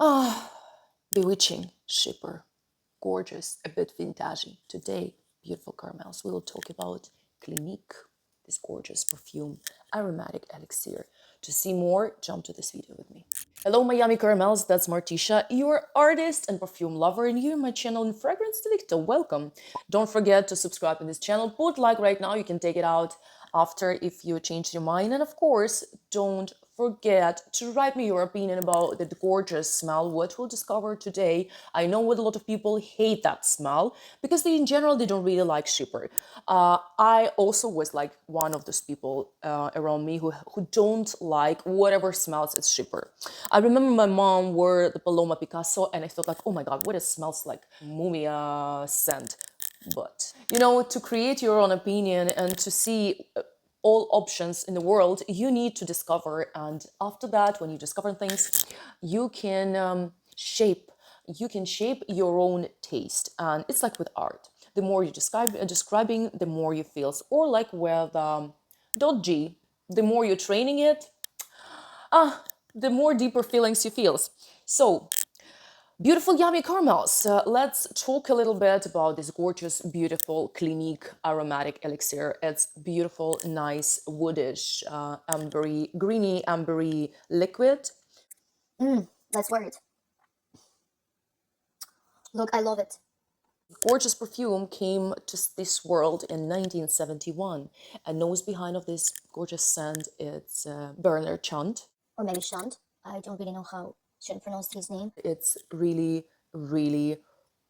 Ah, bewitching, shipper, gorgeous, a bit vintagey. Today, beautiful caramels. We will talk about Clinique, this gorgeous perfume, Aromatic Elixir. To see more, jump to this video with me. Hello, my yummy caramels. That's Martisha, your artist and perfume lover, and you're my channel in Fragrance Delicto. Welcome. Don't forget to subscribe to this channel. Put like right now. You can take it out after if you change your mind. And of course, don't forget to write me your opinion about the gorgeous smell, what we'll discover today. I know what a lot of people hate that smell because in general they don't really like shipper. I also was like one of those people around me who don't like whatever smells as shipper. I remember my mom wore the Paloma Picasso and I thought like, oh my god, what it smells like, mumia scent. But you know, to create your own opinion and to see all options in the world, you need to discover. And after that, when you discover things, you can shape your own taste. And it's like with art. The more you describing, the more you feels. Or like with .g, the more you're training it, the more deeper feelings you feels. So beautiful, yummy caramels. Let's talk a little bit about this gorgeous, beautiful Clinique Aromatic Elixir. It's beautiful, nice, woodish, ambery, greeny, ambery liquid. That's word. Look, I love it. Gorgeous perfume came to this world in 1971, and nose behind of this gorgeous scent, it's Bernard Chant. Or maybe Chant. I don't really know how should pronounce his name. It's really, really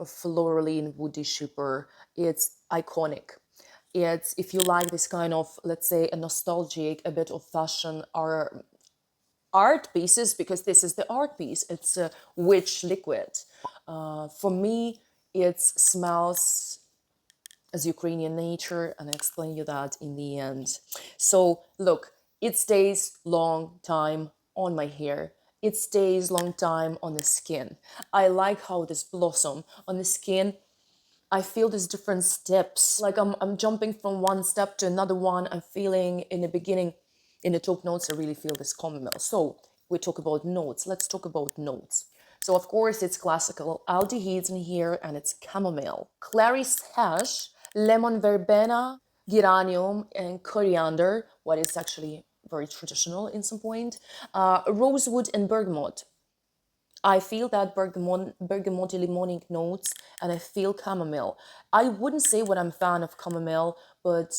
florally and woody super. It's iconic. It's, if you like this kind of, let's say, a nostalgic, a bit of fashion or art pieces, because this is the art piece. It's a witch liquid. For me, it smells as Ukrainian nature, and I explain you that in the end. So look, it stays long time on my hair. It stays long time on the skin. I like how this blossom on the skin, I feel these different steps. Like I'm jumping from one step to another one. I'm feeling in the beginning, in the top notes, I really feel this chamomile. So we talk about notes. Let's talk about notes. So of course it's classical aldehydes in here and it's chamomile, clarice hash, lemon verbena, geranium and coriander, what is actually very traditional in some point, rosewood and bergamot. I feel that bergamoty lemonic notes and I feel chamomile. I wouldn't say what I'm a fan of chamomile, but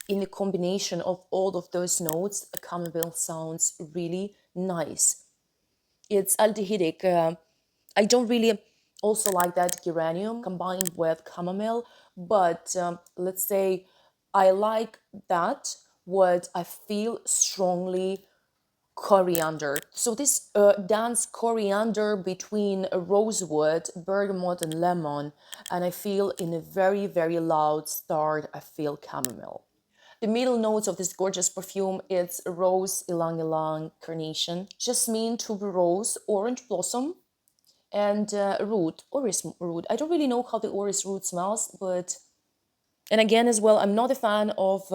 in the combination of all of those notes, chamomile sounds really nice. It's aldehydic. I don't really also like that geranium combined with chamomile, but let's say I like that. What I feel strongly coriander. So this dance coriander between a rosewood, bergamot, and lemon, and I feel in a very, very loud start, I feel chamomile. The middle notes of this gorgeous perfume, it's rose, ylang-ylang, carnation, jasmine, tuberose, orange blossom, and root, orris root. I don't really know how the orris root smells, but and again, as well, I'm not a fan of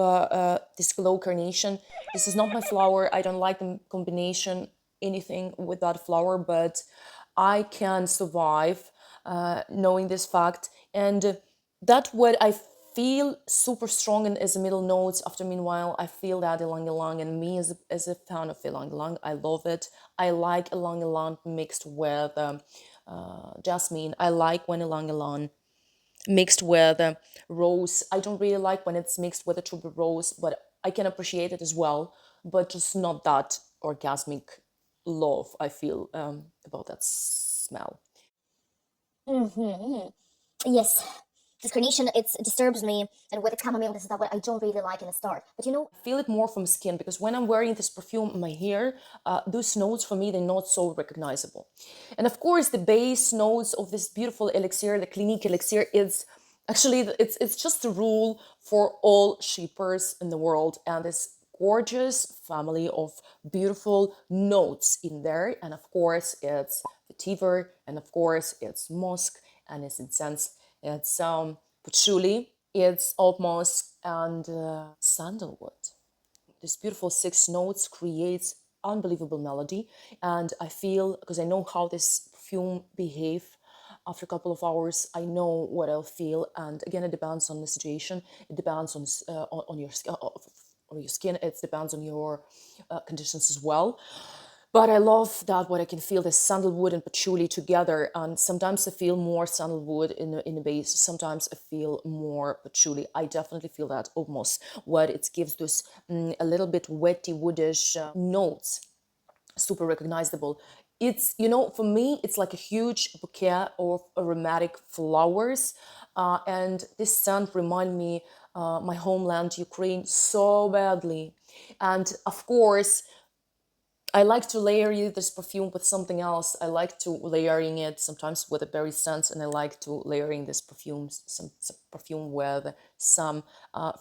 this glow carnation. This is not my flower. I don't like the combination, anything with that flower, but I can survive knowing this fact. And that what I feel super strong in as middle notes. After meanwhile, I feel that ylang-ylang, and me as a fan of ylang-ylang, I love it. I like ylang-ylang mixed with jasmine. I like when ylang-ylang mixed with rose. I don't really like when it's mixed with a tuberose, but I can appreciate it as well, but just not that orgasmic love I feel about that smell. Yes, this carnation, it disturbs me, and with the chamomile, this is not what I don't really like in the start. But you know, I feel it more from skin because when I'm wearing this perfume on my hair, those notes for me, they're not so recognizable. And of course, the base notes of this beautiful elixir, the Clinique elixir, is actually, it's just a rule for all shippers in the world, and this gorgeous family of beautiful notes in there. And of course, it's vetiver, and of course, it's musk, and it's incense, it's patchouli, it's old musk, and sandalwood. This beautiful six notes creates unbelievable melody. And I feel, because I know how this perfume behave after a couple of hours, I know what I'll feel. And again, it depends on the situation. It depends on your skin, on your skin. It depends on your conditions as well. But I love that what I can feel the sandalwood and patchouli together. And sometimes I feel more sandalwood in the base. Sometimes I feel more patchouli. I definitely feel that almost what it gives those a little bit wetty woodish notes, super recognizable. It's, for me, it's like a huge bouquet of aromatic flowers. And this scent remind me my homeland, Ukraine, so badly. And of course, I like to layer this perfume with something else. I like to layering it sometimes with a berry scent, and I like to layering this perfume, some perfume with some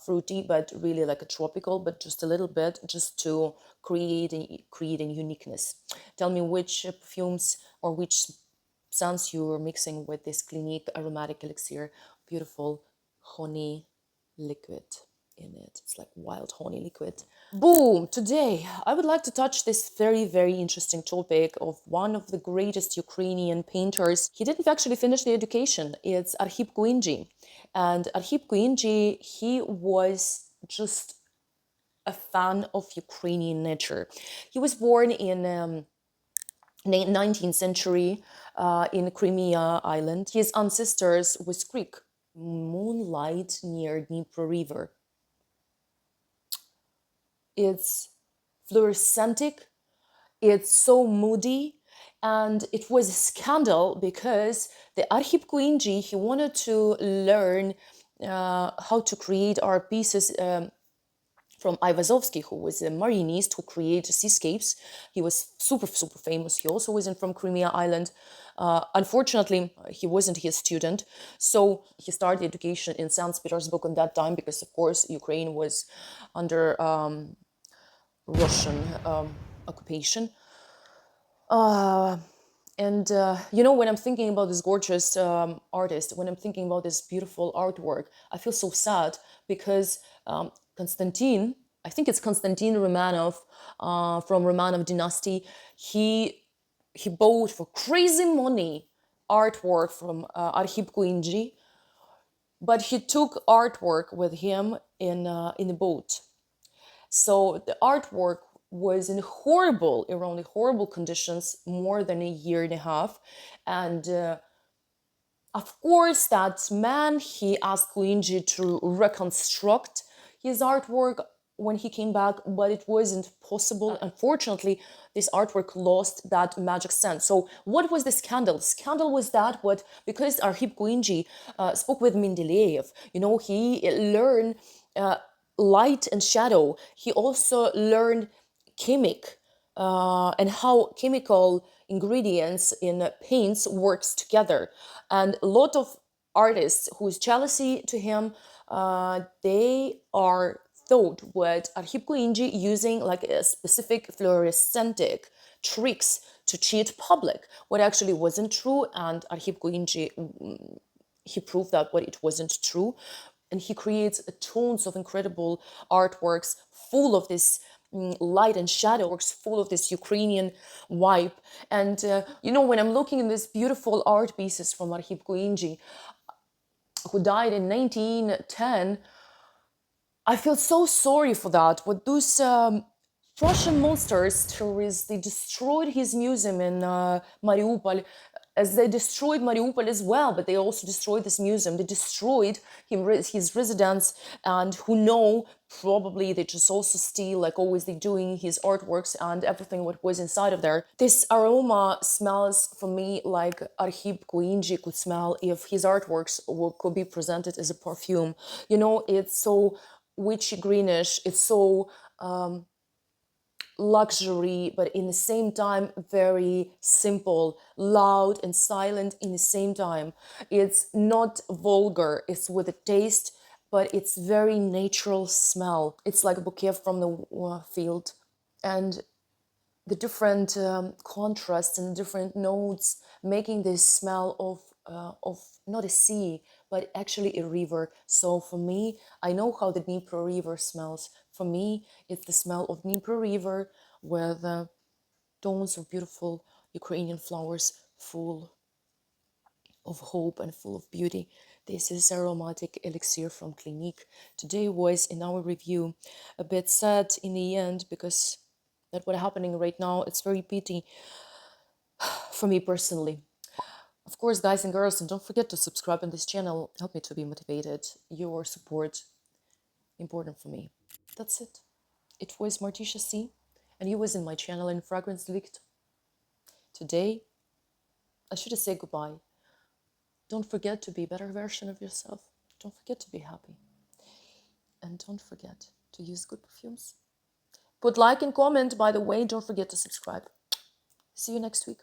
fruity, but really like a tropical, but just a little bit, just to creating uniqueness. Tell me which perfumes or which scents you're mixing with this Clinique Aromatic Elixir. Beautiful honey liquid in it. It's like wild honey liquid. Boom! Today, I would like to touch this very, very interesting topic of one of the greatest Ukrainian painters. He didn't actually finish the education. It's Arhip Kuindzhi. And Arhip Kuindzhi, he was just a fan of Ukrainian nature. He was born in 19th century in Crimea island. His ancestors was Greek. Moonlight near Dnipro River. It's fluorescentic, it's so moody, and it was a scandal because the Arhip Kuindzhi, he wanted to learn how to create art pieces from Ivazovsky, who was a marinist who created seascapes. He was super, super famous. He also wasn't from Crimea Island. Unfortunately, he wasn't his student. So he started education in St. Petersburg on that time because, of course, Ukraine was under Russian occupation. And when I'm thinking about this gorgeous artist, when I'm thinking about this beautiful artwork, I feel so sad because Konstantin, I think it's Konstantin Romanov from Romanov dynasty, he bought for crazy money artwork from Arhip Kuindzhi, but he took artwork with him in a boat. So the artwork was in around horrible conditions, more than a year and a half. And of course, that man, he asked Kuindzhi to reconstruct his artwork when he came back, but it wasn't possible. Unfortunately, this artwork lost that magic sense. So what was the scandal? Scandal was that because Arhip Kuindzhi spoke with Mendeleev, he learned light and shadow. He also learned chemic and how chemical ingredients in paints works together. And a lot of artists whose jealousy to him, they are thought what Arhip Kuindzhi using like a specific fluorescentic tricks to cheat public, what actually wasn't true. And Arhip Kuindzhi, he proved that what it wasn't true. And he creates tons of incredible artworks full of this light and shadow, works full of this Ukrainian vibe. And when I'm looking at these beautiful art pieces from Arhip Kuindzhi, who died in 1910, I feel so sorry for that. What those Russian monsters, terrorists, they destroyed his museum in Mariupol, as they destroyed Mariupol as well, but they also destroyed this museum. They destroyed his residence, and who know, probably they just also steal, like always they doing, his artworks and everything what was inside of there. This aroma smells for me like Arhip Kuindzhi could smell if his artworks could be presented as a perfume. It's so witchy greenish, it's so luxury, but in the same time very simple, loud and silent in the same time. It's not vulgar, it's with a taste, but it's very natural smell. It's like a bouquet from the field. And the different contrasts and different notes making this smell of not a sea but actually a river. So for me, I know how the Dnipro River smells. For me, it's the smell of Dnipro River with tones of beautiful Ukrainian flowers, full of hope and full of beauty. This is Aromatic Elixir from Clinique. Today was, in our review, a bit sad in the end because that what's happening right now, it's very pity for me personally. Of course, guys and girls, and don't forget to subscribe on this channel. Help me to be motivated. Your support, important for me. That's it. It was Martisha C, and you was in my channel in Fragrance Delicto. Today, I should have said goodbye. Don't forget to be a better version of yourself. Don't forget to be happy. And don't forget to use good perfumes. Put like and comment, by the way. Don't forget to subscribe. See you next week.